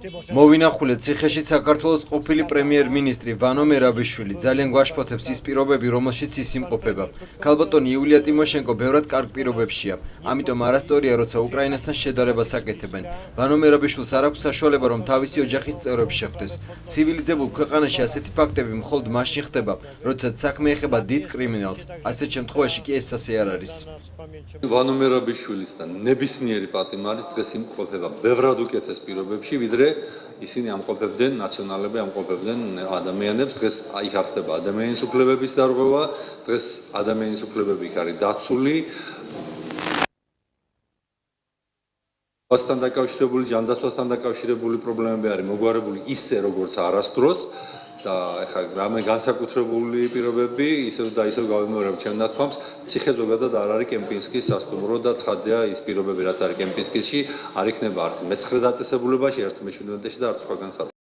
მოვინახულეთ ციხეში საქართველოს ყოფილი პრემიერ-მინისტრი ვანო მერაბიშვილი ძალიან გვაშფოთებს ის პირობები, რომელშიც ის იმყოფება. ქალბატონი იულია ტიმოშენკო ბევრად კარგ პირობებშია. ამიტომ არასწორია, როცა უკრაინასთან შედარებას აკეთებენ. ვანო მერაბიშვილს არ აქვს საშუალება, რომ თავისი ოჯახის წევრებს შეხვდეს. ცივილიზებულ ქვეყანაში ასეთი ფაქტები მხოლოდ მაშინ ხდება, როდესაც საქმე ეხება დიდ კრიმინალს. ასეთ შემთხვევაში კი ეს ასე არ არის. ვანო მერაბიშვილისთან ნებისმიერი პატიმარის დღეს იმყოფება ბევრად უკეთეს პირობებში, ვიდრე ისინი ამყოფებდნენ, ნაციონალები ამყოფებდნენ ადამიანებს. დღეს იქ არ ხდება ადამიანის უფლებების დარღვევა, დღეს ადამიანის უფლებები იქ არის დაცული. დაკავშირებული ჯანდაცვასთან დაკავშირებული პრობლემები არის მოგვარებული ისე როგორც არასდროს და ეხლა რამე განსაკუთრებული პირობები ისევ და ისევ გავიმეორებ ჩემ ნათქვამს ციხე ზოგადად არ არის კემპინსკის სასტუმრო და ცხადია ის პირობები რაც არის კემპინსკისში არ იქნება არც მე-9 დაწესებულებაში არც მე-17-ში და არც სხვაგან სადღაც